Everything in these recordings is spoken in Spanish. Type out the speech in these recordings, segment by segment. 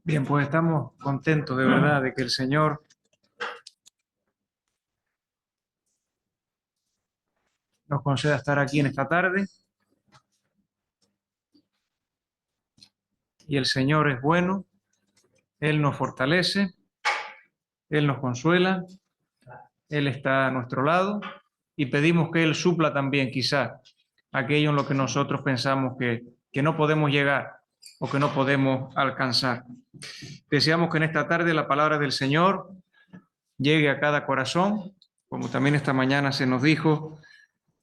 Bien, pues estamos contentos de verdad de que el Señor nos conceda estar aquí en esta tarde. Y el Señor es bueno, Él nos fortalece, Él nos consuela, Él está a nuestro lado y pedimos que Él supla también quizá aquello en lo que nosotros pensamos que no podemos llegar o que no podemos alcanzar. Deseamos que en esta tarde la palabra del Señor llegue a cada corazón, como también esta mañana se nos dijo,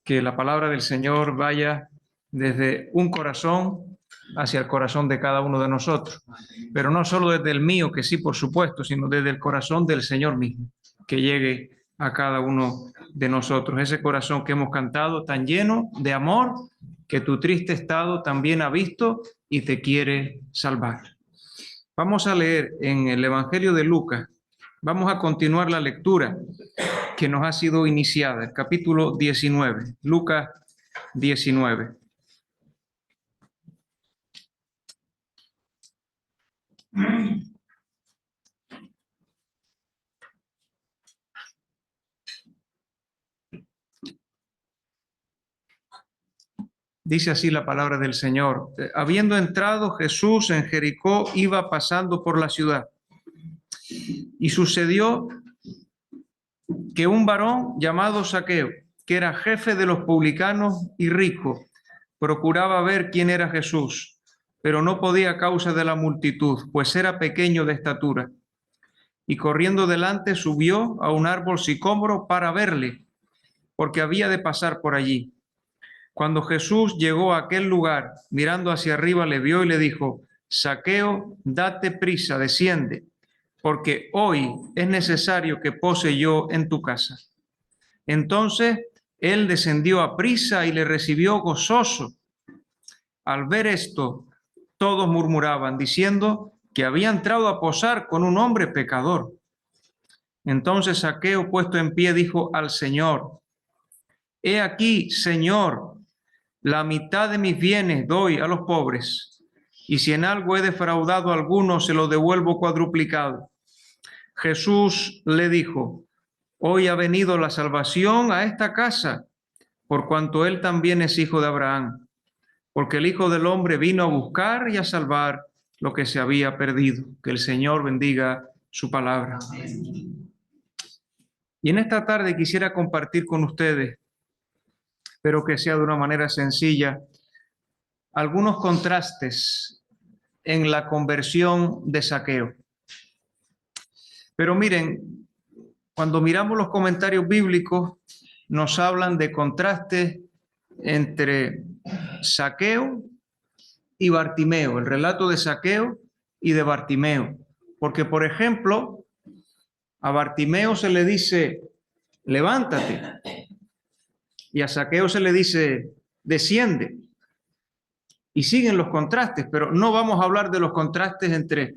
que la palabra del Señor vaya desde un corazón hacia el corazón de cada uno de nosotros, pero no solo desde el mío, que sí, por supuesto, sino desde el corazón del Señor mismo, que llegue a cada uno de nosotros, ese corazón que hemos cantado tan lleno de amor, que tu triste estado también ha visto y te quiere salvar. Vamos a leer en el Evangelio de Lucas, vamos a continuar la lectura que nos ha sido iniciada, el capítulo 19, Lucas 19. Dice así la palabra del Señor. Habiendo entrado Jesús en Jericó, iba pasando por la ciudad. Y sucedió que un varón llamado Zaqueo, que era jefe de los publicanos y rico, procuraba ver quién era Jesús, pero no podía a causa de la multitud, pues era pequeño de estatura. Y corriendo delante subió a un árbol sicómoro para verle, porque había de pasar por allí. Cuando Jesús llegó a aquel lugar, mirando hacia arriba, le vio y le dijo: Zaqueo, date prisa, desciende, porque hoy es necesario que pose yo en tu casa. Entonces él descendió a prisa y le recibió gozoso. Al ver esto, todos murmuraban, diciendo que había entrado a posar con un hombre pecador. Entonces Zaqueo, puesto en pie, dijo al Señor: He aquí, Señor, la mitad de mis bienes doy a los pobres, y si en algo he defraudado a alguno, se lo devuelvo cuadruplicado. Jesús le dijo: Hoy ha venido la salvación a esta casa, por cuanto él también es hijo de Abraham, porque el Hijo del Hombre vino a buscar y a salvar lo que se había perdido. Que el Señor bendiga su palabra. Y en esta tarde quisiera compartir con ustedes, espero que sea de una manera sencilla, algunos contrastes en la conversión de Zaqueo. Pero miren, cuando miramos los comentarios bíblicos, nos hablan de contrastes entre Zaqueo y Bartimeo, el relato de Zaqueo y de Bartimeo. Porque, por ejemplo, a Bartimeo se le dice: levántate, y a Zaqueo se le dice: desciende. Y siguen los contrastes, pero no vamos a hablar de los contrastes entre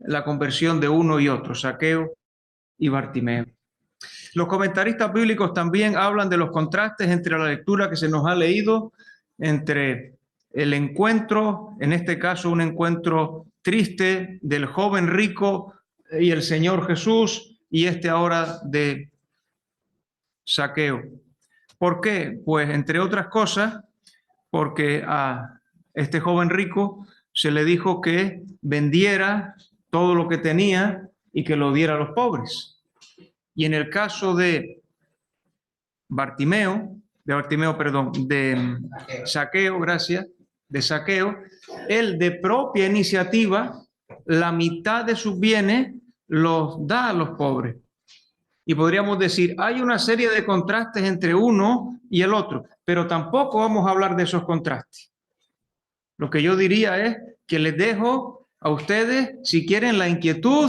la conversión de uno y otro, Zaqueo y Bartimeo. Los comentaristas bíblicos también hablan de los contrastes entre la lectura que se nos ha leído, entre el encuentro, en este caso un encuentro triste del joven rico y el Señor Jesús, y este ahora de Zaqueo. ¿Por qué? Pues entre otras cosas, porque a este joven rico se le dijo que vendiera todo lo que tenía y que lo diera a los pobres. Y en el caso de Zaqueo, gracias, de Zaqueo, él de propia iniciativa, la mitad de sus bienes los da a los pobres. Y podríamos decir, hay una serie de contrastes entre uno y el otro, pero tampoco vamos a hablar de esos contrastes. Lo que yo diría es que les dejo a ustedes, si quieren, la inquietud,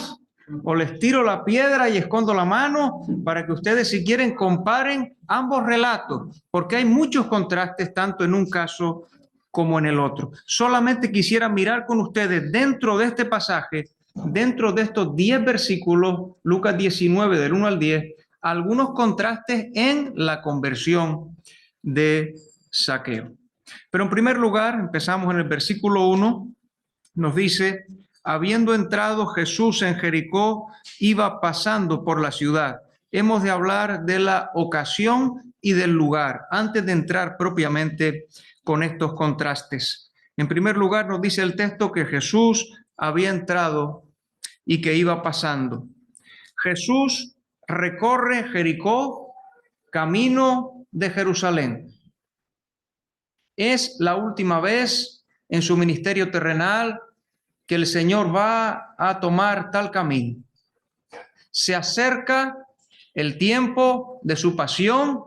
o les tiro la piedra y escondo la mano para que ustedes, si quieren, comparen ambos relatos, porque hay muchos contrastes tanto en un caso como en el otro. Solamente quisiera mirar con ustedes dentro de este pasaje, dentro de estos 10 versículos, Lucas 19 del 1 al 10, algunos contrastes en la conversión de Zaqueo. Pero en primer lugar, empezamos en el versículo 1, nos dice: Habiendo entrado Jesús en Jericó, iba pasando por la ciudad. Hemos de hablar de la ocasión y del lugar, antes de entrar propiamente con estos contrastes. En primer lugar, nos dice el texto que Jesús había entrado y que iba pasando. Jesús recorre Jericó, camino de Jerusalén. Es la última vez en su ministerio terrenal que el Señor va a tomar tal camino. Se acerca el tiempo de su pasión,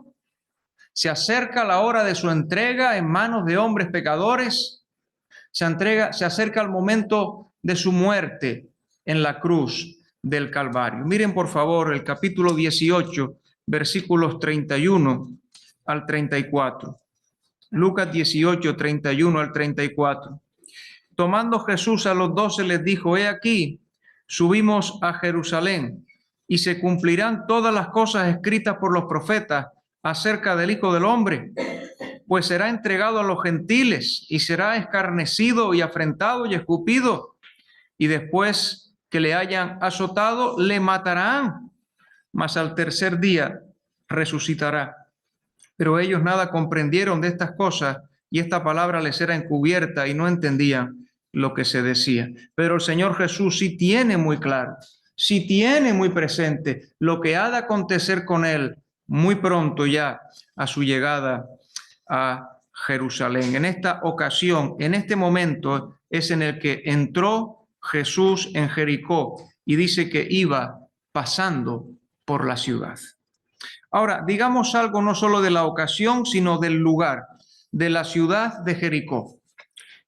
se acerca la hora de su entrega en manos de hombres pecadores, se acerca el momento de su muerte en la cruz del Calvario. Miren por favor el capítulo 18, versículos 31 al 34. Lucas 18, 31 al 34. Tomando Jesús a los 12 les dijo: he aquí, subimos a Jerusalén, y se cumplirán todas las cosas escritas por los profetas acerca del Hijo del Hombre, pues será entregado a los gentiles, y será escarnecido y afrentado y escupido, y después que le hayan azotado, le matarán, mas al tercer día resucitará. Pero ellos nada comprendieron de estas cosas, y esta palabra les era encubierta y no entendían lo que se decía. Pero el Señor Jesús sí tiene muy claro, sí tiene muy presente lo que ha de acontecer con él muy pronto ya a su llegada a Jerusalén. En esta ocasión, en este momento, es en el que entró Jesús en Jericó y dice que iba pasando por la ciudad. Ahora, digamos algo no solo de la ocasión, sino del lugar, de la ciudad de Jericó.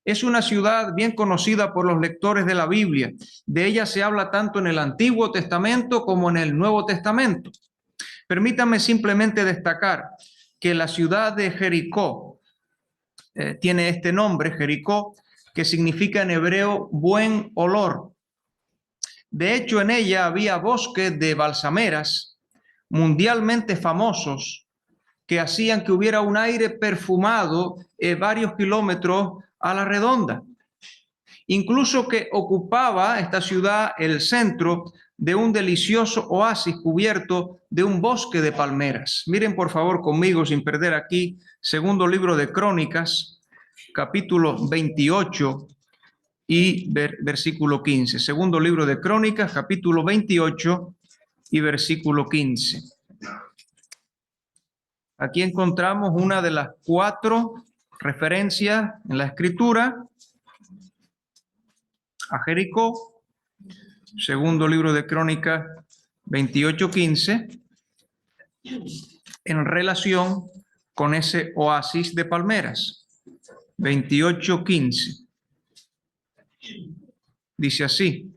Es una ciudad bien conocida por los lectores de la Biblia. De ella se habla tanto en el Antiguo Testamento como en el Nuevo Testamento. Permítanme simplemente destacar que la ciudad de Jericó tiene este nombre, Jericó, que significa en hebreo buen olor. De hecho, en ella había bosques de balsameras mundialmente famosos que hacían que hubiera un aire perfumado varios kilómetros a la redonda. Incluso que ocupaba esta ciudad el centro de un delicioso oasis cubierto de un bosque de palmeras. Miren por favor conmigo, sin perder aquí, segundo libro de Crónicas, capítulo 28 y versículo 15. Segundo libro de Crónicas, capítulo 28 y versículo 15. Aquí encontramos una de las 4 referencias en la Escritura a Jericó. Segundo libro de Crónicas 28:15, en relación con ese oasis de palmeras. 28:15. Dice así.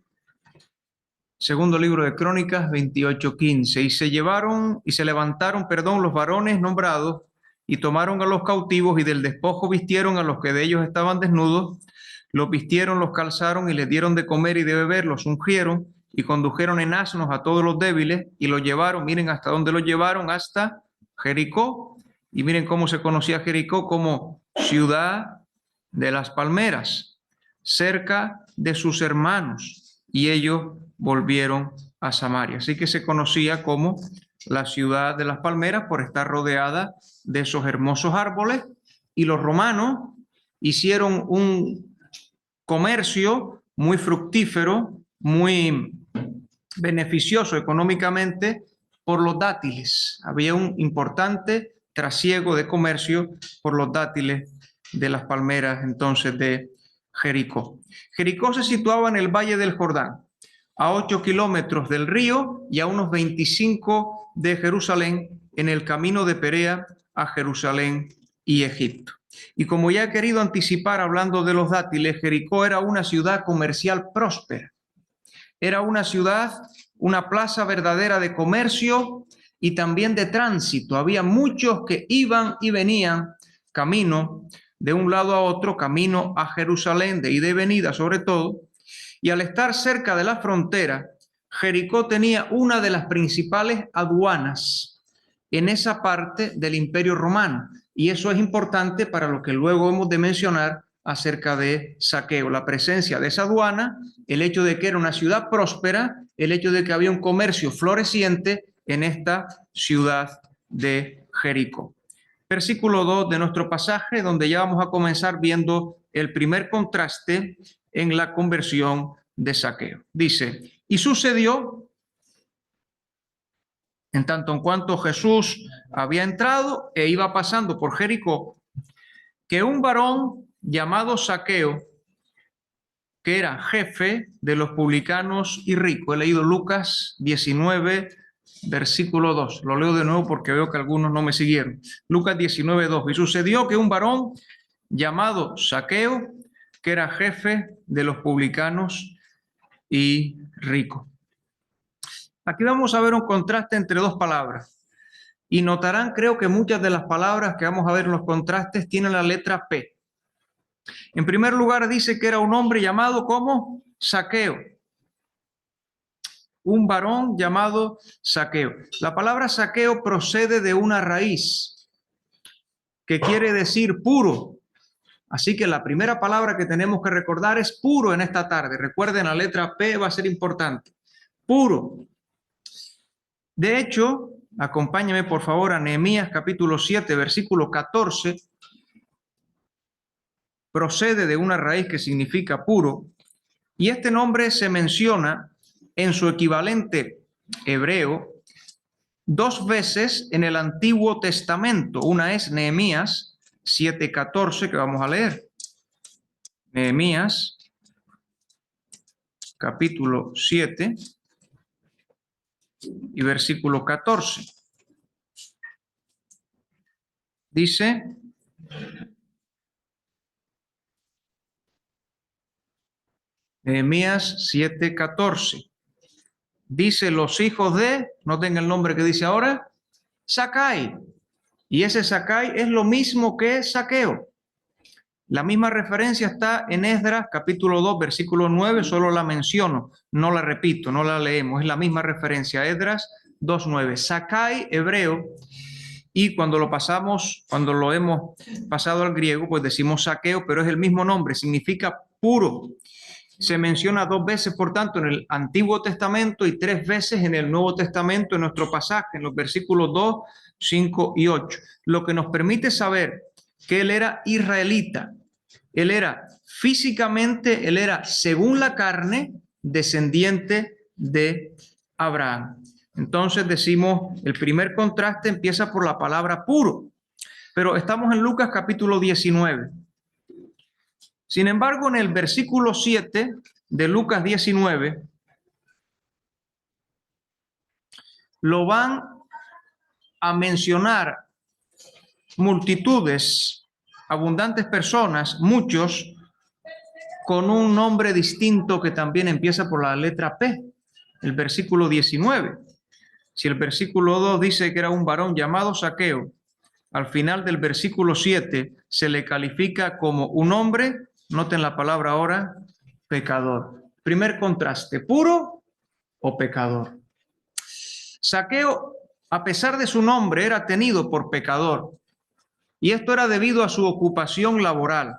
Segundo libro de Crónicas 28:15. Y se levantaron, los varones nombrados, y tomaron a los cautivos, y del despojo vistieron a los que de ellos estaban desnudos, los vistieron, los calzaron, y les dieron de comer y de beber, los ungieron, y condujeron en asnos a todos los débiles, y los llevaron, miren hasta dónde los llevaron, hasta Jericó. Y miren cómo se conocía Jericó, como ciudad de las palmeras, cerca de sus hermanos, y ellos volvieron a Samaria. Así que se conocía como la ciudad de las palmeras por estar rodeada de esos hermosos árboles, y los romanos hicieron un comercio muy fructífero, muy beneficioso económicamente por los dátiles. Había un importante trasiego de comercio por los dátiles de las palmeras entonces de Jericó. Jericó se situaba en el Valle del Jordán, a 8 kilómetros del río y a unos 25 de Jerusalén, en el camino de Perea a Jerusalén y Egipto. Y como ya he querido anticipar hablando de los dátiles, Jericó era una ciudad comercial próspera. Era una ciudad, una plaza verdadera de comercio y también de tránsito. Había muchos que iban y venían camino de un lado a otro, camino a Jerusalén, de ida y venida sobre todo. Y al estar cerca de la frontera, Jericó tenía una de las principales aduanas en esa parte del Imperio Romano. Y eso es importante para lo que luego hemos de mencionar acerca de Zaqueo, la presencia de esa aduana, el hecho de que era una ciudad próspera, el hecho de que había un comercio floreciente en esta ciudad de Jericó. Versículo 2 de nuestro pasaje, donde ya vamos a comenzar viendo el primer contraste en la conversión de Zaqueo. Dice, y sucedió, en tanto en cuanto Jesús había entrado e iba pasando por Jericó, que un varón llamado Zaqueo, que era jefe de los publicanos y rico. He leído Lucas 19, versículo 2. Lo leo de nuevo porque veo que algunos no me siguieron. Lucas 19, 2. Y sucedió que un varón llamado Zaqueo, que era jefe de los publicanos y rico. Aquí vamos a ver un contraste entre dos palabras. Y notarán, creo que muchas de las palabras que vamos a ver en los contrastes tienen la letra P. En primer lugar, dice que era un hombre llamado como Zaqueo. Un varón llamado Zaqueo. La palabra Zaqueo procede de una raíz que quiere decir puro. Así que la primera palabra que tenemos que recordar es puro en esta tarde. Recuerden, la letra P va a ser importante. Puro. De hecho, acompáñame por favor a Nehemías capítulo 7, versículo 14. Procede de una raíz que significa puro. Y este nombre se menciona en su equivalente hebreo 2 veces en el Antiguo Testamento. Una es Nehemías 7:14, que vamos a leer. Nehemías capítulo 7 y versículo 14. Dice, Nehemías 7:14. Dice los hijos de, noten el nombre que dice ahora, Zacai. Y ese Zacai es lo mismo que Zaqueo. La misma referencia está en Esdras capítulo 2, versículo 9, solo la menciono, no la repito, no la leemos, es la misma referencia, Esdras 2:9. Zacai, hebreo, y cuando lo hemos pasado al griego, pues decimos Zaqueo, pero es el mismo nombre, significa puro. Se menciona 2 veces, por tanto, en el Antiguo Testamento y 3 veces en el Nuevo Testamento, en nuestro pasaje, en los versículos 2, 5 y 8. Lo que nos permite saber que él era israelita. Él era físicamente, él era según la carne, descendiente de Abraham. Entonces decimos, el primer contraste empieza por la palabra puro. Pero estamos en Lucas capítulo 19. Sin embargo, en el versículo 7 de Lucas 19, lo van a mencionar multitudes, abundantes personas, muchos, con un nombre distinto que también empieza por la letra P, el versículo 19. Si el versículo 2 dice que era un varón llamado Zaqueo, al final del versículo 7 se le califica como un hombre, noten la palabra ahora, pecador. Primer contraste, puro o pecador. Zaqueo, a pesar de su nombre, era tenido por pecador, y esto era debido a su ocupación laboral.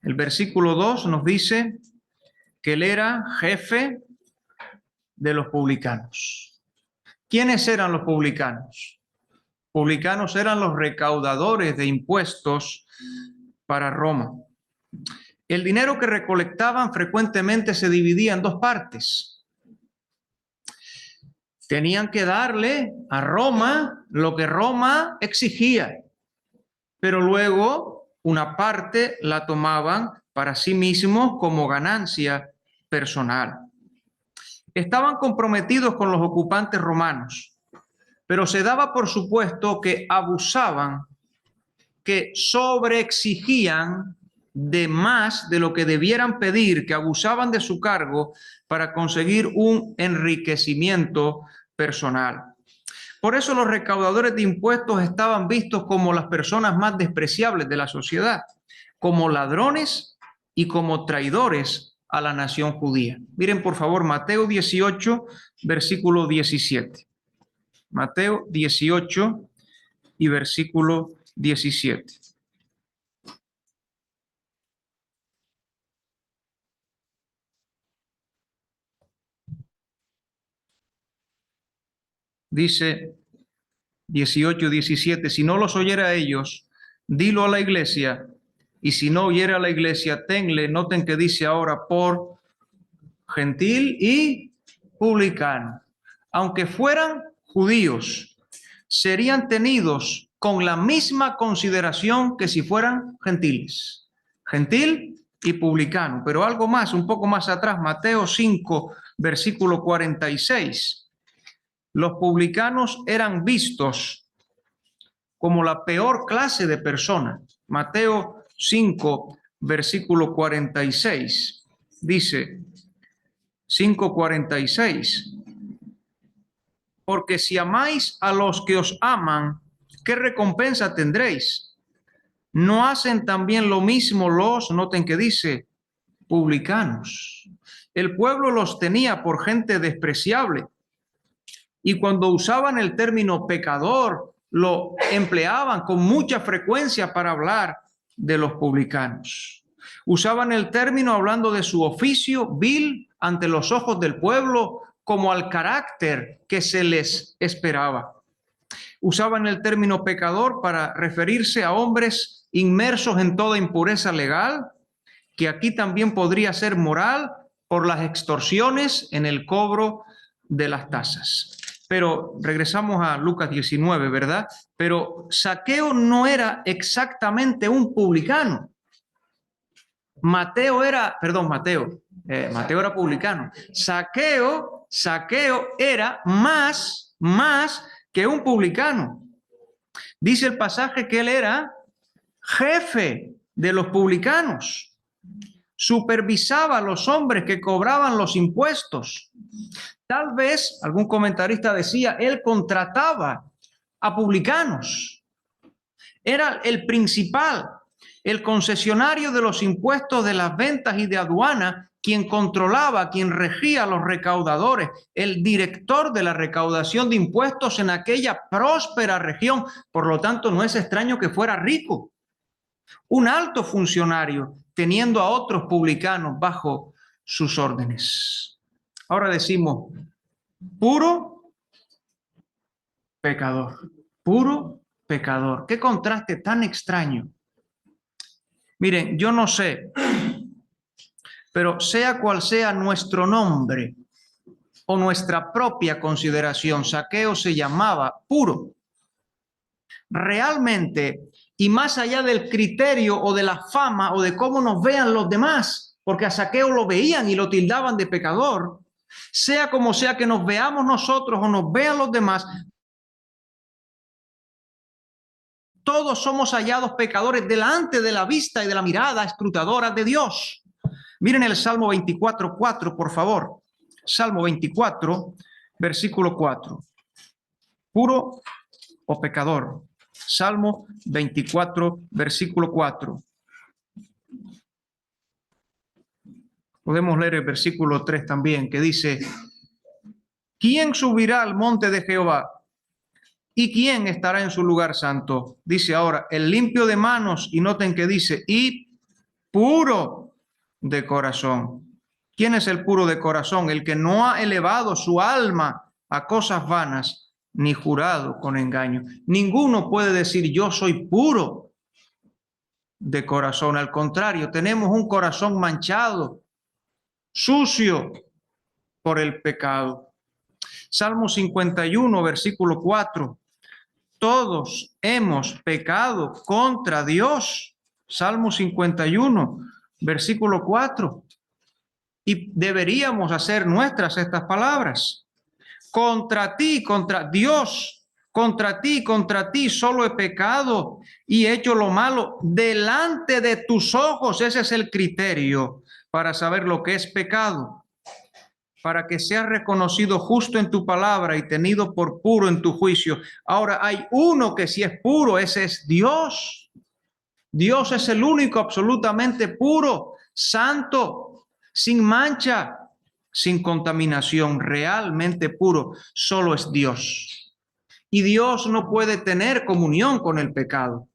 El versículo 2 nos dice que él era jefe de los publicanos. ¿Quiénes eran los publicanos? Publicanos eran los recaudadores de impuestos para Roma. El dinero que recolectaban frecuentemente se dividía en 2 partes. Tenían que darle a Roma lo que Roma exigía, pero luego una parte la tomaban para sí mismos como ganancia personal. Estaban comprometidos con los ocupantes romanos, pero se daba por supuesto que abusaban, que sobreexigían de más de lo que debieran pedir, que abusaban de su cargo para conseguir un enriquecimiento personal. Por eso los recaudadores de impuestos estaban vistos como las personas más despreciables de la sociedad, como ladrones y como traidores a la nación judía. Miren por favor Mateo 18, versículo 17. Mateo 18 y versículo 17. Dice 18 y 17, si no los oyera a ellos, dilo a la iglesia, y si no oyera a la iglesia, tenle, noten que dice ahora, por gentil y publicano. Aunque fueran judíos, serían tenidos con la misma consideración que si fueran gentiles. Gentil y publicano. Pero algo más, un poco más atrás, Mateo 5, versículo 46. Los publicanos eran vistos como la peor clase de persona. Mateo 5, versículo 46. Dice 5:46. Porque si amáis a los que os aman, ¿qué recompensa tendréis? ¿No hacen también lo mismo los, noten que dice, publicanos? El pueblo los tenía por gente despreciable. Y cuando usaban el término pecador, lo empleaban con mucha frecuencia para hablar de los publicanos. Usaban el término hablando de su oficio vil ante los ojos del pueblo, como al carácter que se les esperaba. Usaban el término pecador para referirse a hombres inmersos en toda impureza legal, que aquí también podría ser moral por las extorsiones en el cobro de las tasas. Pero regresamos a Lucas 19, ¿verdad? Pero Zaqueo no era exactamente un publicano. Mateo era publicano. Zaqueo era más que un publicano. Dice el pasaje que él era jefe de los publicanos. Supervisaba a los hombres que cobraban los impuestos. Tal vez, algún comentarista decía, él contrataba a publicanos. Era el principal, el concesionario de los impuestos de las ventas y de aduana, quien controlaba, quien regía a los recaudadores, el director de la recaudación de impuestos en aquella próspera región. Por lo tanto, no es extraño que fuera rico. Un alto funcionario teniendo a otros publicanos bajo sus órdenes. Ahora decimos, puro pecador, puro pecador. Qué contraste tan extraño. Miren, yo no sé, pero sea cual sea nuestro nombre o nuestra propia consideración, Zaqueo se llamaba puro. Realmente, y más allá del criterio o de la fama o de cómo nos vean los demás, porque a Zaqueo lo veían y lo tildaban de pecador, sea como sea que nos veamos nosotros o nos vean los demás, todos somos hallados pecadores delante de la vista y de la mirada escrutadora de Dios. Miren el Salmo 24:4, por favor. Salmo 24, versículo 4. Puro o pecador. Salmo 24, versículo 4. Podemos leer el versículo 3 también, que dice, ¿quién subirá al monte de Jehová? ¿Y quién estará en su lugar santo? Dice ahora, el limpio de manos, y noten que dice, y puro de corazón. ¿Quién es el puro de corazón? El que no ha elevado su alma a cosas vanas, ni jurado con engaño. Ninguno puede decir, yo soy puro de corazón. Al contrario, tenemos un corazón manchado, sucio por el pecado. Salmo 51, versículo 4. Todos hemos pecado contra Dios. Salmo 51, versículo 4. Y deberíamos hacer nuestras estas palabras. Contra ti, contra Dios, contra ti, solo he pecado y he hecho lo malo delante de tus ojos. Ese es el criterio para saber lo que es pecado. Para que seas reconocido justo en tu palabra y tenido por puro en tu juicio. Ahora hay uno que sí es puro, ese es Dios. Dios es el único absolutamente puro, santo, sin mancha, sin contaminación, realmente puro. Solo es Dios. Y Dios no puede tener comunión con el pecado.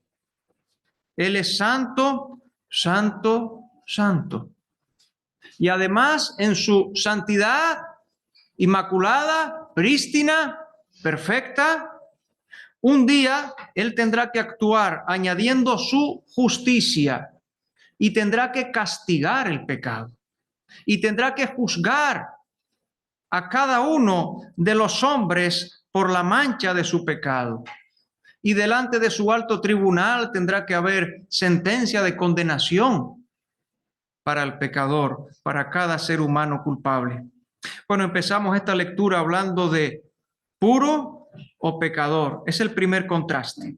Él es santo, santo, santo. Y además en su santidad inmaculada, prístina, perfecta, un día él tendrá que actuar añadiendo su justicia y tendrá que castigar el pecado y tendrá que juzgar a cada uno de los hombres por la mancha de su pecado. Y delante de su alto tribunal tendrá que haber sentencia de condenación para el pecador, para cada ser humano culpable. Bueno, empezamos esta lectura hablando de puro o pecador. Es el primer contraste.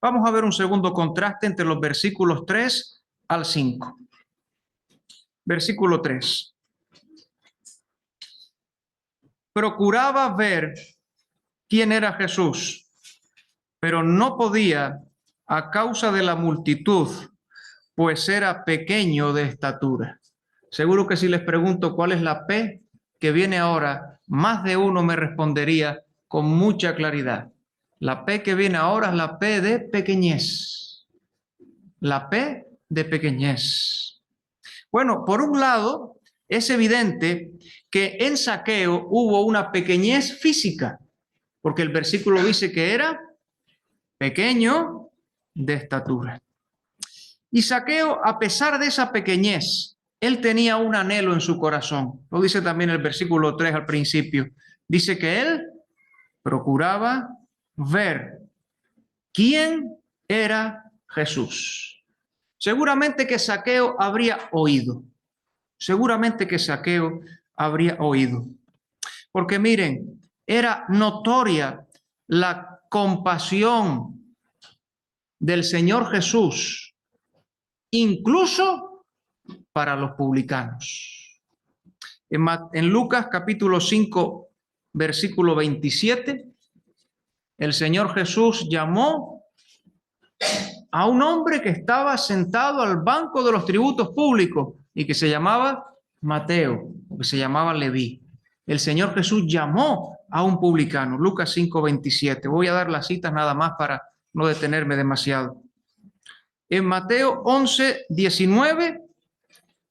Vamos a ver un segundo contraste entre los versículos 3 al 5. Versículo 3. Procuraba ver quién era Jesús, pero no podía a causa de la multitud, pues era pequeño de estatura. Seguro que si les pregunto cuál es la P que viene ahora, más de uno me respondería con mucha claridad. La P que viene ahora es la P de pequeñez. La P de pequeñez. Bueno, por un lado, es evidente que en Zaqueo hubo una pequeñez física, porque el versículo dice que era pequeño de estatura. Y Zaqueo, a pesar de esa pequeñez, él tenía un anhelo en su corazón. Lo dice también el versículo 3 al principio. Dice que él procuraba ver quién era Jesús. Seguramente que Zaqueo habría oído. Seguramente que Zaqueo habría oído. Porque miren, era notoria la compasión del Señor Jesús, incluso para los publicanos. En Lucas capítulo 5, versículo 27, el Señor Jesús llamó a un hombre que estaba sentado al banco de los tributos públicos y que se llamaba Mateo, o que se llamaba Leví. El Señor Jesús llamó a un publicano, Lucas 5, 27. Voy a dar las citas nada más para no detenerme demasiado. En Mateo 11, 19,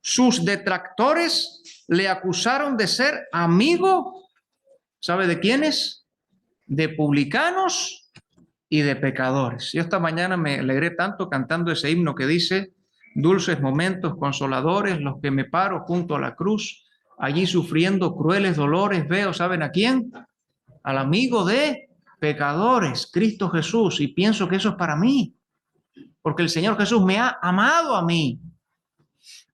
sus detractores le acusaron de ser amigo, ¿sabe de quiénes? De publicanos y de pecadores. Yo esta mañana me alegré tanto cantando ese himno que dice: dulces momentos consoladores, los que me paro junto a la cruz, allí sufriendo crueles dolores, veo, ¿saben a quién? Al amigo de pecadores, Cristo Jesús, y pienso que eso es para mí, porque el Señor Jesús me ha amado a mí.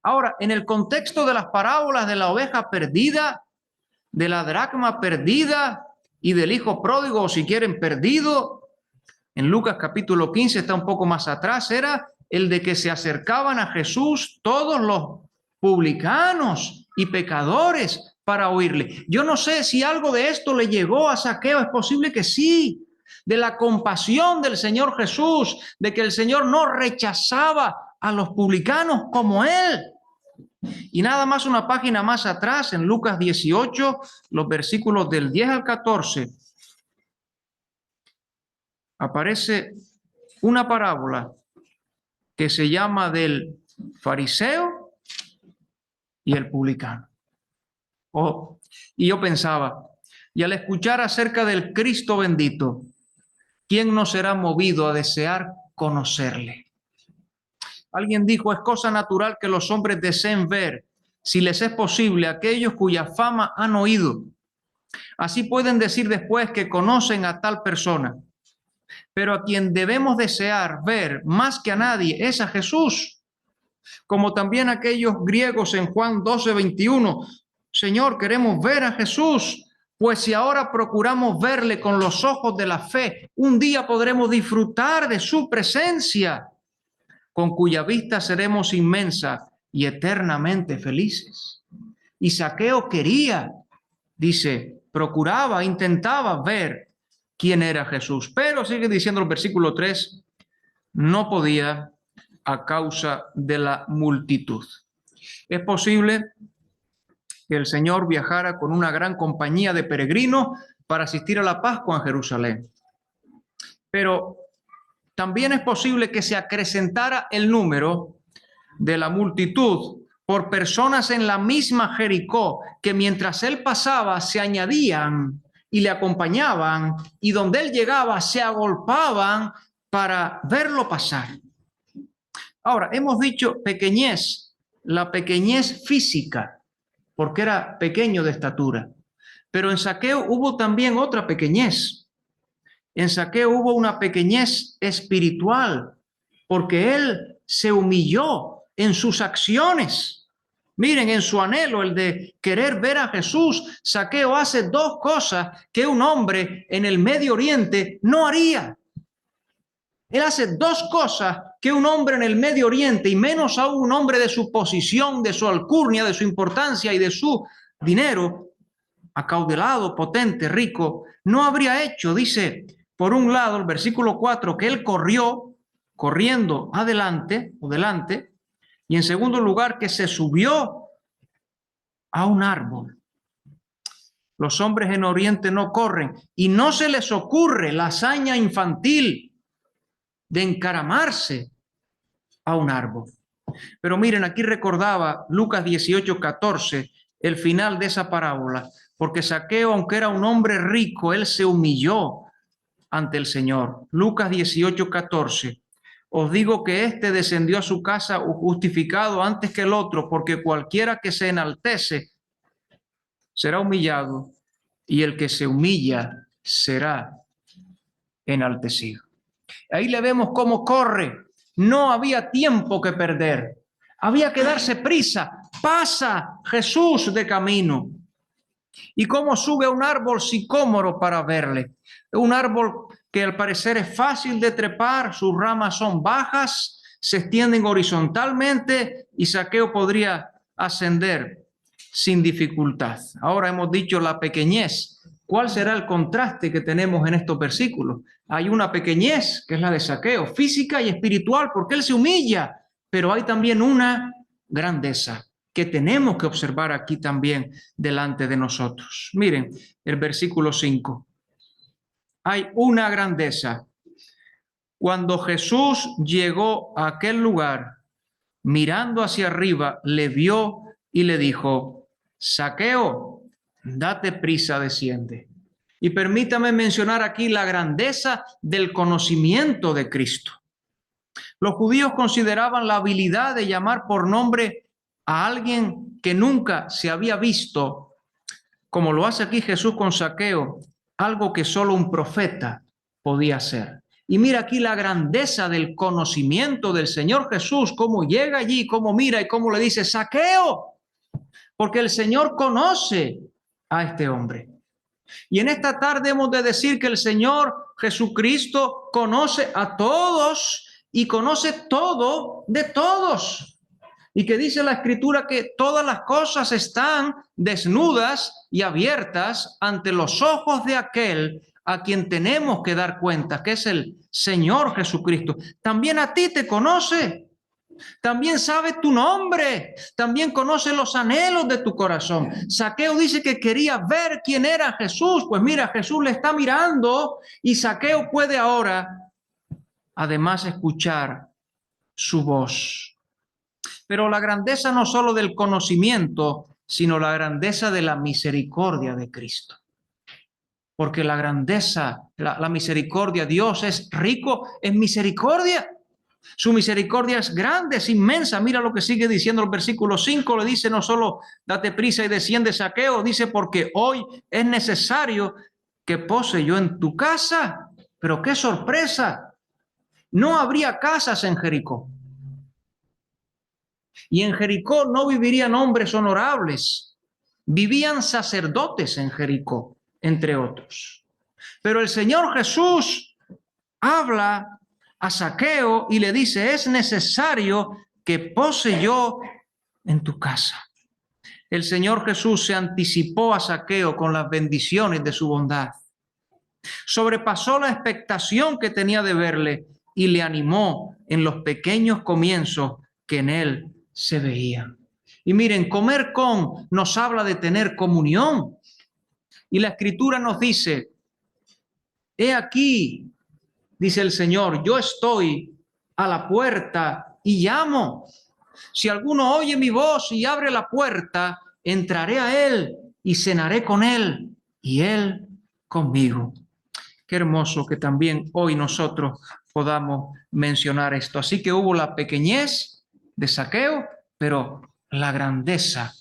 Ahora, en el contexto de las parábolas de la oveja perdida, de la dracma perdida y del hijo pródigo, o si quieren, perdido, en Lucas capítulo 15, está un poco más atrás, era el de que se acercaban a Jesús todos los publicanos y pecadores para oírle. Yo no sé si algo de esto le llegó a Zaqueo, es posible que sí, de la compasión del Señor Jesús, de que el Señor no rechazaba a los publicanos como él. Y nada más una página más atrás, en Lucas 18, los versículos del 10 al 14, aparece una parábola que se llama del fariseo y el publicano. Y yo pensaba, y al escuchar acerca del Cristo bendito, ¿quién no será movido a desear conocerle? Alguien dijo, es cosa natural que los hombres deseen ver, si les es posible, aquellos cuya fama han oído. Así pueden decir después que conocen a tal persona. Pero a quien debemos desear ver más que a nadie es a Jesús, como también aquellos griegos en Juan 12, 21. Señor, queremos ver a Jesús, pues si ahora procuramos verle con los ojos de la fe, un día podremos disfrutar de su presencia, con cuya vista seremos inmensa y eternamente felices. Y Zaqueo quería, dice, procuraba, intentaba ver quién era Jesús, pero sigue diciendo el versículo 3, no podía a causa de la multitud. Es posible que el Señor viajara con una gran compañía de peregrinos para asistir a la Pascua en Jerusalén, pero también es posible que se acrecentara el número de la multitud por personas en la misma Jericó, que mientras él pasaba se añadían y le acompañaban, y donde él llegaba se agolpaban para verlo pasar. Ahora, hemos dicho pequeñez, la pequeñez física, porque era pequeño de estatura. Pero en Zaqueo hubo también otra pequeñez. En Zaqueo hubo una pequeñez espiritual, porque él se humilló en sus acciones. Miren, en su anhelo, el de querer ver a Jesús, Zaqueo hace dos cosas que un hombre en el Medio Oriente no haría. Él hace dos cosas que un hombre en el Medio Oriente, y menos aún un hombre de su posición, de su alcurnia, de su importancia y de su dinero, acaudalado, potente, rico, no habría hecho. Dice, por un lado, el versículo 4, que él corriendo adelante, y en segundo lugar, que se subió a un árbol. Los hombres en Oriente no corren, y no se les ocurre la hazaña infantil de encaramarse a un árbol. Pero miren, aquí recordaba Lucas 18:14, el final de esa parábola, porque Zaqueo, aunque era un hombre rico, él se humilló ante el Señor. Lucas 18:14. Os digo que éste descendió a su casa justificado antes que el otro, porque cualquiera que se enaltece será humillado, y el que se humilla será enaltecido. Ahí le vemos cómo corre. No había tiempo que perder. Había que darse prisa. Pasa Jesús de camino. Y cómo sube a un árbol sicómoro para verle. Un árbol que al parecer es fácil de trepar, sus ramas son bajas, se extienden horizontalmente y Zaqueo podría ascender sin dificultad. Ahora hemos dicho la pequeñez. ¿Cuál será el contraste que tenemos en estos versículos? Hay una pequeñez, que es la de Zaqueo, física y espiritual, porque él se humilla, pero hay también una grandeza que tenemos que observar aquí también delante de nosotros. Miren el versículo 5. Hay una grandeza. Cuando Jesús llegó a aquel lugar, mirando hacia arriba, le vio y le dijo, Zaqueo, date prisa, desciende. Y permítame mencionar aquí la grandeza del conocimiento de Cristo. Los judíos consideraban la habilidad de llamar por nombre a alguien que nunca se había visto, como lo hace aquí Jesús con Zaqueo, algo que solo un profeta podía hacer. Y mira aquí la grandeza del conocimiento del Señor Jesús, cómo llega allí, cómo mira y cómo le dice, Zaqueo, porque el Señor conoce a este hombre. Y en esta tarde hemos de decir que el Señor Jesucristo conoce a todos y conoce todo de todos. Y que dice la Escritura que todas las cosas están desnudas y abiertas ante los ojos de aquel a quien tenemos que dar cuenta, que es el Señor Jesucristo. También a ti te conoce. También sabe tu nombre, también conoce los anhelos de tu corazón. Zaqueo dice que quería ver quién era Jesús. Pues mira, Jesús le está mirando y Zaqueo puede ahora, además, escuchar su voz. Pero la grandeza no solo del conocimiento, sino la grandeza de la misericordia de Cristo. Porque la grandeza, la misericordia, Dios es rico en misericordia. Su misericordia es grande, es inmensa. Mira lo que sigue diciendo el versículo 5. Le dice no solo date prisa y desciende, Zaqueo, dice porque hoy es necesario que pose yo en tu casa. Pero qué sorpresa. No habría casas en Jericó. Y en Jericó no vivirían hombres honorables. Vivían sacerdotes en Jericó, entre otros. Pero el Señor Jesús habla a Zaqueo y le dice, es necesario que pose yo en tu casa. El Señor Jesús se anticipó a Zaqueo con las bendiciones de su bondad. Sobrepasó la expectación que tenía de verle y le animó en los pequeños comienzos que en él se veían. Y miren, comer con nos habla de tener comunión. Y la Escritura nos dice, he aquí, dice el Señor, yo estoy a la puerta y llamo. Si alguno oye mi voz y abre la puerta, entraré a él y cenaré con él y él conmigo. Qué hermoso que también hoy nosotros podamos mencionar esto. Así que hubo la pequeñez de Zaqueo, pero la grandeza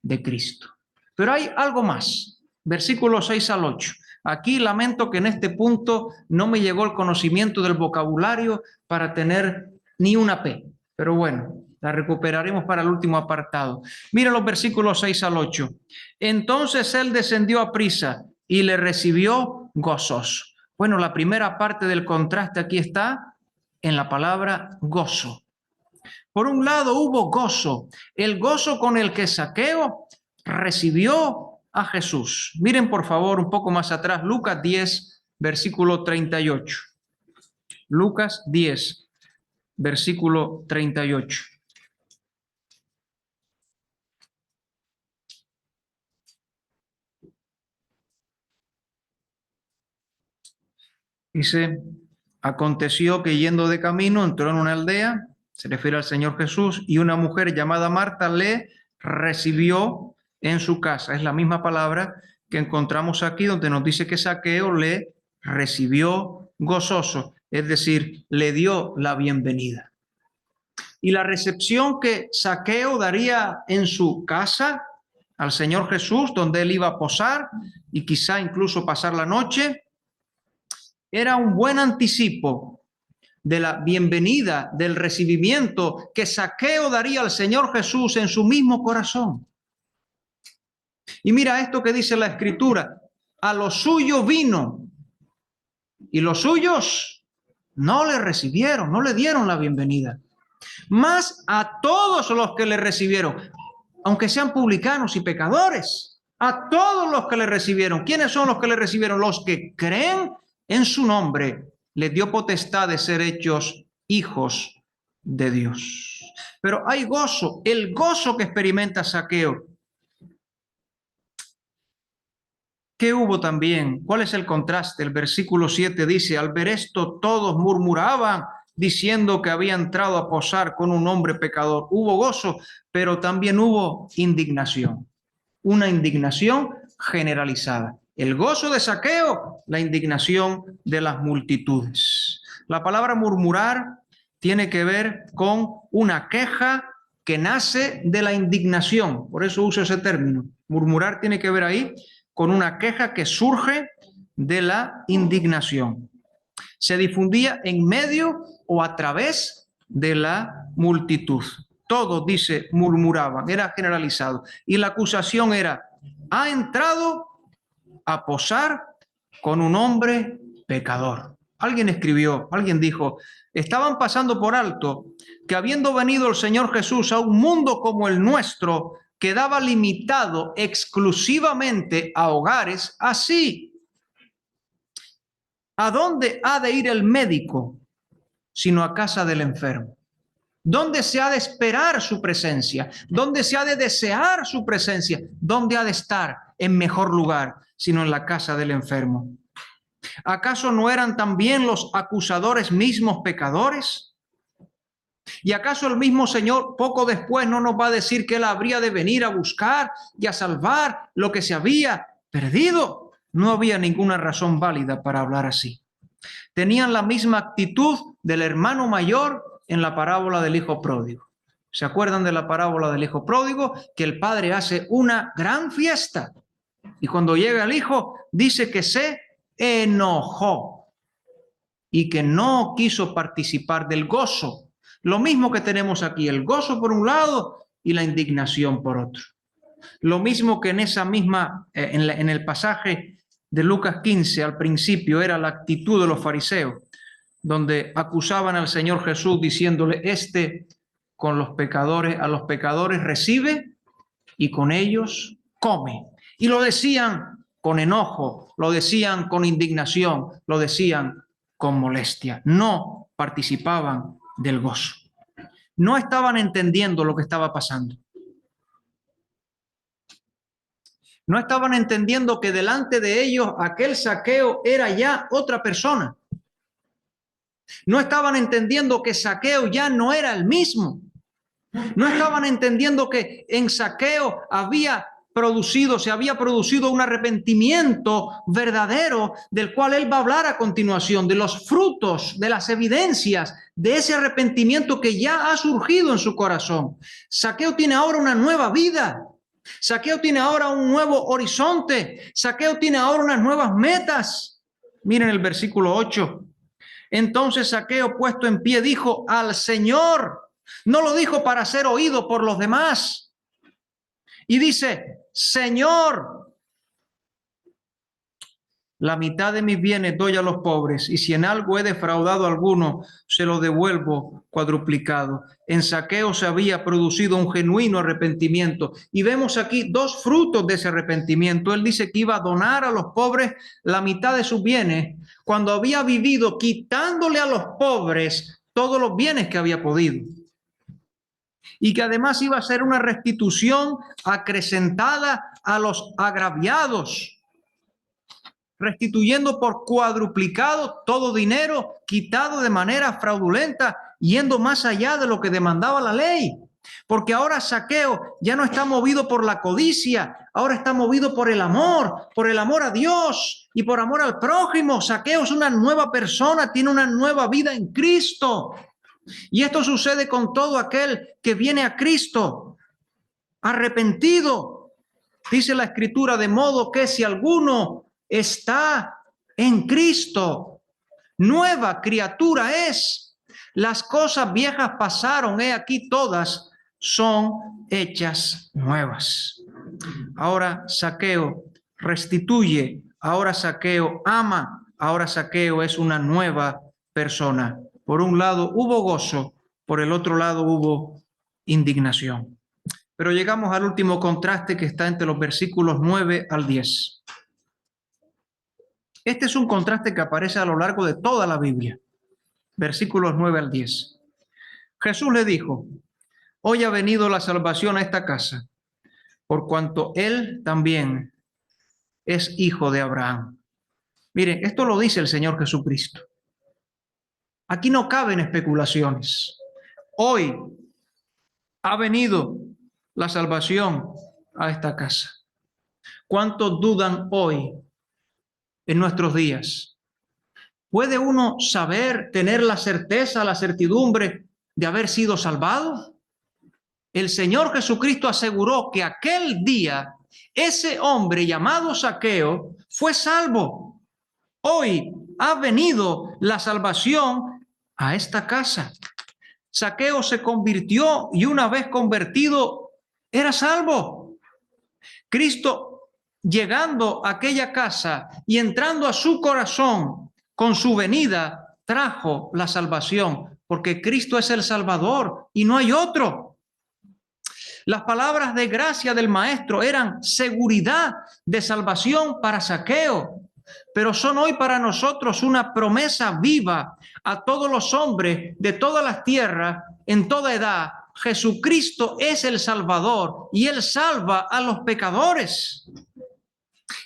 de Cristo. Pero hay algo más. Versículos 6 al 8. Aquí lamento que en este punto no me llegó el conocimiento del vocabulario para tener ni una P. Pero bueno, la recuperaremos para el último apartado. Mira los versículos 6 al 8. Entonces él descendió a prisa y le recibió gozoso. Bueno, la primera parte del contraste aquí está en la palabra gozo. Por un lado hubo gozo, el gozo con el que Zaqueo recibió a Jesús. Miren por favor un poco más atrás, Lucas 10, versículo 38. Lucas 10, versículo 38. Dice, aconteció que yendo de camino entró en una aldea, se refiere al Señor Jesús, y una mujer llamada Marta le recibió en su casa. Es la misma palabra que encontramos aquí donde nos dice que Zaqueo le recibió gozoso, es decir, le dio la bienvenida. Y la recepción que Zaqueo daría en su casa al Señor Jesús, donde él iba a posar y quizá incluso pasar la noche, era un buen anticipo de la bienvenida, del recibimiento que Zaqueo daría al Señor Jesús en su mismo corazón. Y mira esto que dice la Escritura: a los suyos vino y los suyos no le recibieron, no le dieron la bienvenida. Mas a todos los que le recibieron, aunque sean publicanos y pecadores, a todos los que le recibieron. ¿Quiénes son los que le recibieron? Los que creen en su nombre, les dio potestad de ser hechos hijos de Dios. Pero hay gozo, el gozo que experimenta Zaqueo. ¿Qué hubo también? ¿Cuál es el contraste? El versículo 7 dice, al ver esto todos murmuraban, diciendo que había entrado a posar con un hombre pecador. Hubo gozo, pero también hubo indignación. Una indignación generalizada. El gozo de Zaqueo, la indignación de las multitudes. La palabra murmurar tiene que ver con una queja que nace de la indignación. Por eso uso ese término. Murmurar tiene que ver ahí con una queja que surge de la indignación. Se difundía en medio o a través de la multitud. Todos, dice, murmuraban, era generalizado. Y la acusación era, ha entrado a posar con un hombre pecador. Alguien escribió, alguien dijo, estaban pasando por alto que habiendo venido el Señor Jesús a un mundo como el nuestro, quedaba limitado exclusivamente a hogares así. ¿A dónde ha de ir el médico sino a casa del enfermo? ¿Dónde se ha de esperar su presencia? ¿Dónde se ha de desear su presencia? ¿Dónde ha de estar en mejor lugar sino en la casa del enfermo? ¿Acaso no eran también los acusadores mismos pecadores? ¿Y acaso el mismo Señor poco después no nos va a decir que Él habría de venir a buscar y a salvar lo que se había perdido? No había ninguna razón válida para hablar así. Tenían la misma actitud del hermano mayor en la parábola del hijo pródigo. ¿Se acuerdan de la parábola del hijo pródigo? Que el padre hace una gran fiesta y cuando llega el hijo dice que se enojó y que no quiso participar del gozo. Lo mismo que tenemos aquí, el gozo por un lado y la indignación por otro. Lo mismo que en esa misma, en el pasaje de Lucas 15 al principio era la actitud de los fariseos, donde acusaban al Señor Jesús diciéndole, con los pecadores, a los pecadores recibe y con ellos come. Y lo decían con enojo, lo decían con indignación, lo decían con molestia. No participaban del gozo. No estaban entendiendo lo que estaba pasando. No estaban entendiendo que delante de ellos aquel Zaqueo era ya otra persona. No estaban entendiendo que Zaqueo ya no era el mismo. No estaban entendiendo que en Zaqueo había se había producido un arrepentimiento verdadero, del cual él va a hablar a continuación, de los frutos, de las evidencias de ese arrepentimiento que ya ha surgido en su corazón. Zaqueo tiene ahora una nueva vida. Zaqueo tiene ahora un nuevo horizonte. Zaqueo tiene ahora unas nuevas metas. Miren el versículo 8. Entonces Zaqueo, puesto en pie, dijo al Señor. No lo dijo para ser oído por los demás. Y dice, Señor, la mitad de mis bienes doy a los pobres, y si en algo he defraudado a alguno, se lo devuelvo cuadruplicado. En Zaqueo se había producido un genuino arrepentimiento, y vemos aquí dos frutos de ese arrepentimiento. Él dice que iba a donar a los pobres la mitad de sus bienes, cuando había vivido quitándole a los pobres todos los bienes que había podido. Y que además iba a ser una restitución acrecentada a los agraviados, restituyendo por cuadruplicado todo dinero quitado de manera fraudulenta, yendo más allá de lo que demandaba la ley. Porque ahora Zaqueo ya no está movido por la codicia, ahora está movido por el amor a Dios y por amor al prójimo. Zaqueo es una nueva persona, tiene una nueva vida en Cristo. Y esto sucede con todo aquel que viene a Cristo arrepentido. Dice la Escritura, de modo que si alguno está en Cristo, nueva criatura es. Las cosas viejas pasaron, he aquí todas son hechas nuevas. Ahora Zaqueo restituye, ahora Zaqueo ama, ahora Zaqueo es una nueva persona. Por un lado hubo gozo, por el otro lado hubo indignación. Pero llegamos al último contraste que está entre los versículos 9 al 10. Este es un contraste que aparece a lo largo de toda la Biblia. Versículos 9 al 10. Jesús le dijo, hoy ha venido la salvación a esta casa, por cuanto él también es hijo de Abraham. Miren, esto lo dice el Señor Jesucristo. Aquí no caben especulaciones. Hoy ha venido la salvación a esta casa. ¿Cuántos dudan hoy en nuestros días? ¿Puede uno saber, tener la certeza, la certidumbre de haber sido salvado? El Señor Jesucristo aseguró que aquel día ese hombre llamado Zaqueo fue salvo. Hoy ha venido la salvación a esta casa. Zaqueo se convirtió y una vez convertido era salvo. Cristo, llegando a aquella casa y entrando a su corazón con su venida, trajo la salvación, porque Cristo es el Salvador y no hay otro. Las palabras de gracia del Maestro eran seguridad de salvación para Zaqueo, pero son hoy para nosotros una promesa viva a todos los hombres de todas las tierras, en toda edad. Jesucristo es el Salvador y Él salva a los pecadores.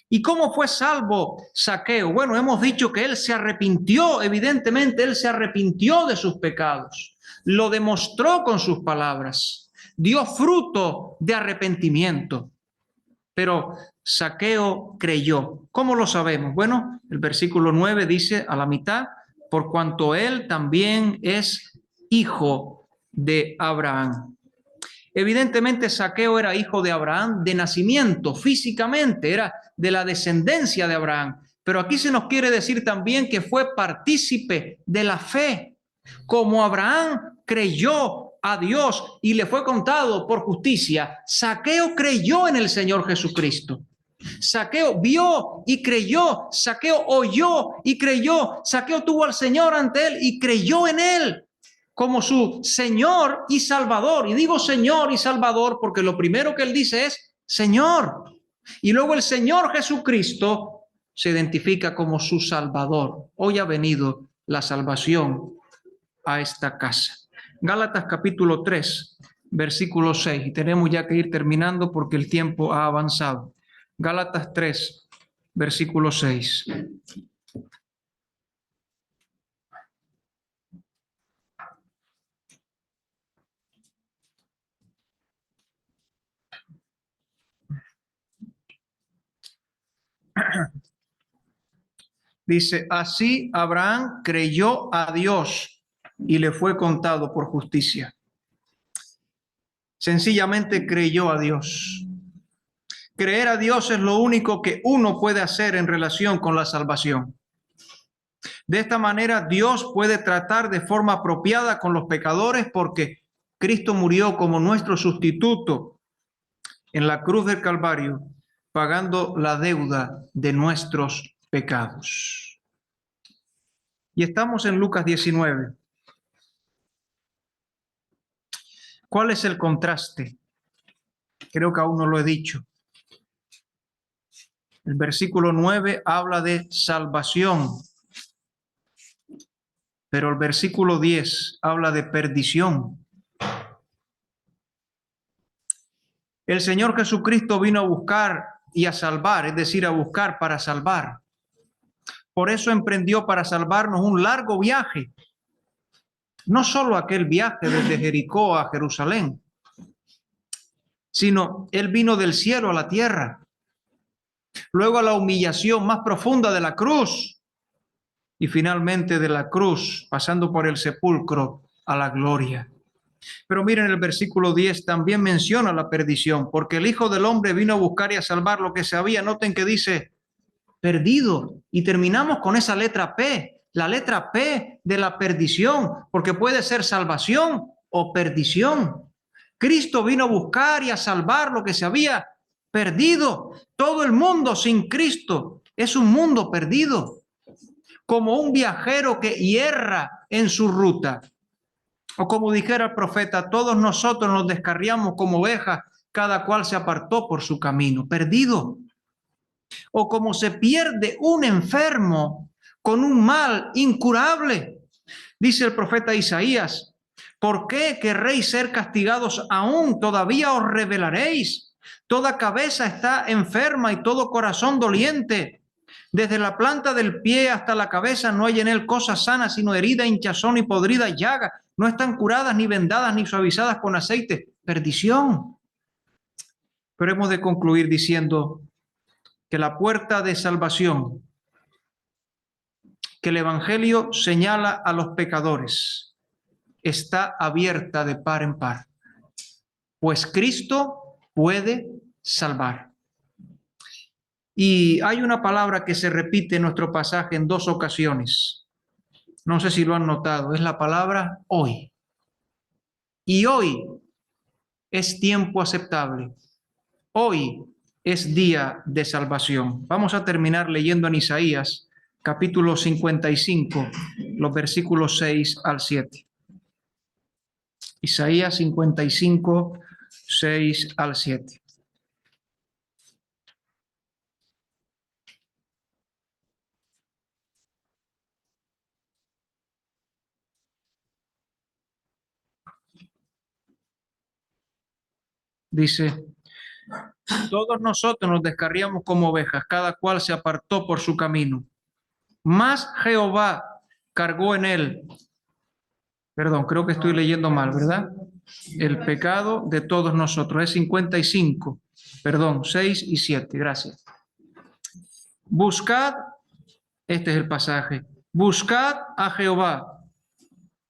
¿Y cómo fue salvo Zaqueo? Bueno, hemos dicho que él se arrepintió, evidentemente él se arrepintió de sus pecados, lo demostró con sus palabras, dio fruto de arrepentimiento. Pero Zaqueo creyó. ¿Cómo lo sabemos? Bueno, el versículo 9 dice a la mitad, por cuanto él también es hijo de Abraham. Evidentemente Zaqueo era hijo de Abraham de nacimiento, físicamente, era de la descendencia de Abraham. Pero aquí se nos quiere decir también que fue partícipe de la fe. Como Abraham creyó a Dios y le fue contado por justicia, Zaqueo creyó en el Señor Jesucristo. Zaqueo vio y creyó, Zaqueo oyó y creyó, Zaqueo tuvo al Señor ante él y creyó en él como su Señor y Salvador. Y digo Señor y Salvador porque lo primero que él dice es Señor. Y luego el Señor Jesucristo se identifica como su Salvador. Hoy ha venido la salvación a esta casa. Gálatas capítulo 3, versículo 6. Y tenemos ya que ir terminando porque el tiempo ha avanzado. Gálatas 3, versículo 6. Dice, así Abraham creyó a Dios y le fue contado por justicia. Sencillamente creyó a Dios. Creer a Dios es lo único que uno puede hacer en relación con la salvación. De esta manera, Dios puede tratar de forma apropiada con los pecadores porque Cristo murió como nuestro sustituto en la cruz del Calvario, pagando la deuda de nuestros pecados. Y estamos en Lucas 19. ¿Cuál es el contraste? Creo que aún no lo he dicho. El versículo 9 habla de salvación, pero el versículo 10 habla de perdición. El Señor Jesucristo vino a buscar y a salvar, es decir, a buscar para salvar. Por eso emprendió para salvarnos un largo viaje. No solo aquel viaje desde Jericó a Jerusalén, sino Él vino del cielo a la tierra, luego a la humillación más profunda de la cruz y finalmente de la cruz, pasando por el sepulcro, a la gloria. Pero miren, el versículo 10 también menciona la perdición, porque el Hijo del Hombre vino a buscar y a salvar lo que se había. Noten que dice perdido, y terminamos con esa letra P, la letra P de la perdición, porque puede ser salvación o perdición. Cristo vino a buscar y a salvar lo que se había perdido. Todo el mundo sin Cristo es un mundo perdido, como un viajero que hierra en su ruta. O como dijera el profeta, todos nosotros nos descarriamos como ovejas, cada cual se apartó por su camino, perdido. O como se pierde un enfermo con un mal incurable. Dice el profeta Isaías, ¿por qué querréis ser castigados aún? Todavía os rebelaréis. Toda cabeza está enferma y todo corazón doliente. Desde la planta del pie hasta la cabeza no hay en él cosa sana, sino herida, hinchazón y podrida llaga. No están curadas, ni vendadas, ni suavizadas con aceite. Perdición. Pero hemos de concluir diciendo que la puerta de salvación que el Evangelio señala a los pecadores está abierta de par en par, pues Cristo puede salvar. Y hay una palabra que se repite en nuestro pasaje en 2 ocasiones. No sé si lo han notado, es la palabra hoy. Y hoy es tiempo aceptable. Hoy es día de salvación. Vamos a terminar leyendo en Isaías, capítulo 55, los versículos 6 al 7. Isaías 55, 6 al 7. Dice, todos nosotros nos descarriamos como ovejas, cada cual se apartó por su camino. Mas Jehová cargó en él, perdón, creo que estoy leyendo mal, ¿verdad? El pecado de todos nosotros. Es 55, perdón, 6 y 7, gracias. Buscad, este es el pasaje, buscad a Jehová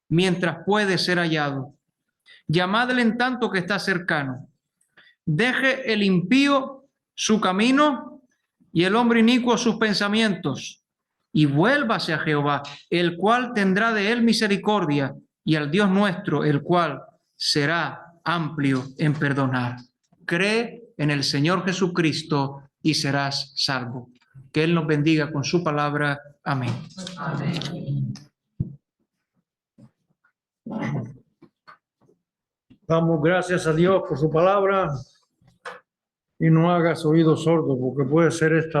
mientras puede ser hallado. Llamadle en tanto que está cercano. Deje el impío su camino y el hombre inicuo sus pensamientos, y vuélvase a Jehová, el cual tendrá de él misericordia, y al Dios nuestro, el cual será amplio en perdonar. Cree en el Señor Jesucristo y serás salvo. Que Él nos bendiga con su palabra. Amén. Amén. Damos gracias a Dios por su palabra y no hagas oídos sordos, porque puede ser esta la